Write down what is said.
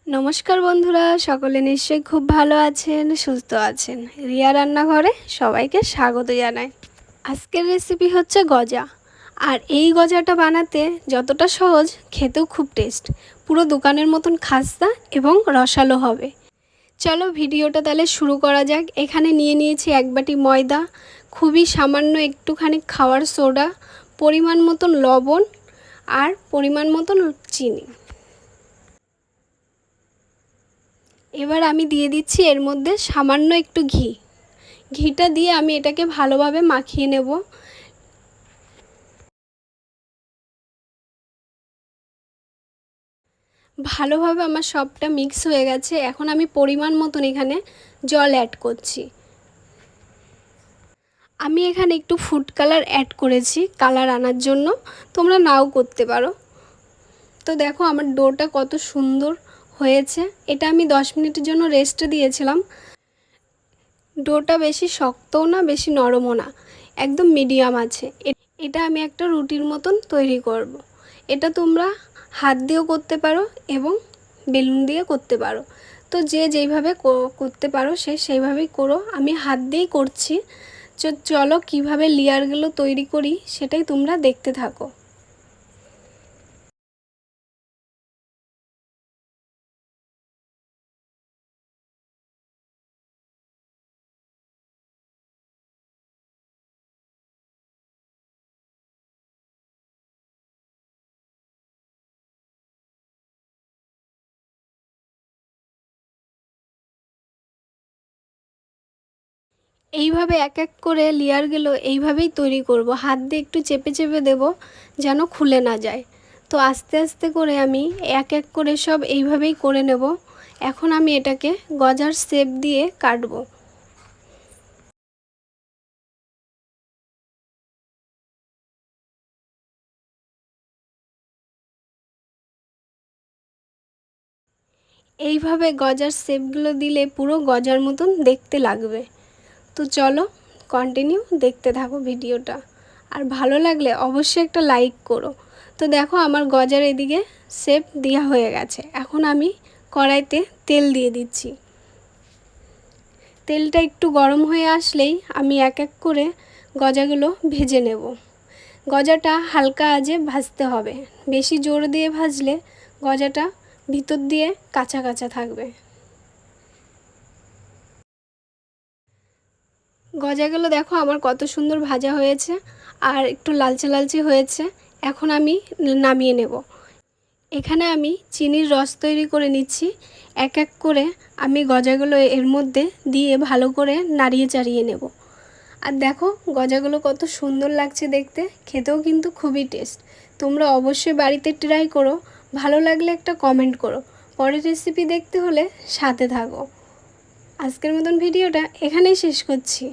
নমস্কার বন্ধুরা, সকলে নিশ্চয়ই খুব ভালো আছেন, সুস্থ আছেন। রিয়া রান্নাঘরে সবাইকে স্বাগত জানাই। আজকের রেসিপি হচ্ছে গজা। আর এই গজাটা বানাতে যতটা সহজ, খেতেও খুব টেস্ট। পুরো দোকানের মতন খাস্তা এবং রসালো হবে। চলো ভিডিওটা তাহলে শুরু করা যাক। এখানে নিয়ে নিয়েছি 1 বাটি ময়দা, খুবই সামান্য একটুখানি খাওয়ার সোডা, পরিমাণ মতন লবণ আর পরিমাণ মতন চিনি। এবার আমি দিয়ে দিচ্ছি এর মধ্যে সামান্য একটু ঘি। ঘিটা দিয়ে আমি এটাকে ভালোভাবে মাখিয়ে নেব। ভালোভাবে আমার সবটা মিক্স হয়ে গেছে। এখন আমি পরিমাণ মতন এখানে জল অ্যাড করছি। আমি এখানে একটু ফুড কালার অ্যাড করেছি কালার আনার জন্য, তোমরা নাও করতে পারো। তো দেখো আমার ডোটা কত সুন্দর হয়েছে। এটা আমি 10 মিনিটের জন্য রেস্টে দিয়েছিলাম। ডোটা বেশি শক্তও না বেশি নরমও না, একদম মিডিয়াম আছে। এটা আমি একটা রুটির মতন তৈরি করব। এটা তোমরা হাত দিয়েও করতে পারো এবং বেলুন দিয়ে করতে পারো। তো যে যেইভাবে করতে পারো সেইভাবেই করো। আমি হাত দিয়েই করছি। চলো কিভাবে লেয়ারগুলো তৈরি করি সেটাই তোমরা দেখতে থাকো। এইভাবে এক এক করে লেয়ারগুলো এইভাবেই তৈরি করব। হাত দিয়ে একটু চেপে চেপে দেব যেন খুলে না যায়। তো আস্তে আস্তে করে আমি এক এক করে সব এইভাবেই করে নেব। এখন আমি এটাকে গজার শেপ দিয়ে কাটবো। এইভাবে গজার শেপগুলো দিলে পুরো গজার মতন দেখতে লাগবে। তো চলো কন্টিনিউ দেখতে থাকো ভিডিওটা। আর ভালো লাগলে অবশ্যই একটা লাইক করো। তো দেখো আমার গজার এদিকে শেপ দেওয়া হয়ে গেছে। এখন আমি কড়াইতে তেল দিয়ে দিচ্ছি। তেলটা একটু গরম হয়ে আসলেই আমি এক এক করে গজাগুলো ভেজে নেব। গজাটা হালকা আঁচে ভাজতে হবে, বেশি জোর দিয়ে ভাজলে গজাটা ভিতর দিয়ে কাঁচা কাঁচা থাকবে। গজাগুলো দেখো আমার কত সুন্দর ভাজা হয়েছে আর একটু লালচে লালচে হয়েছে। এখন আমি নামিয়ে নেব। এখানে আমি চিনির রস তৈরি করে নিচ্ছি। এক এক করে আমি গজাগুলো এর মধ্যে দিয়ে ভালো করে নাড়িয়ে চাড়িয়ে নেব। আর দেখো গজাগুলো কত সুন্দর লাগছে দেখতে, খেতেও কিন্তু খুবই টেস্ট। তোমরা অবশ্যই বাড়িতে ট্রাই করো। ভালো লাগলে একটা কমেন্ট করো। পরের রেসিপি দেখতে হলে সাথে থাকো। আজকের মতন ভিডিওটা এখানেই শেষ করছি।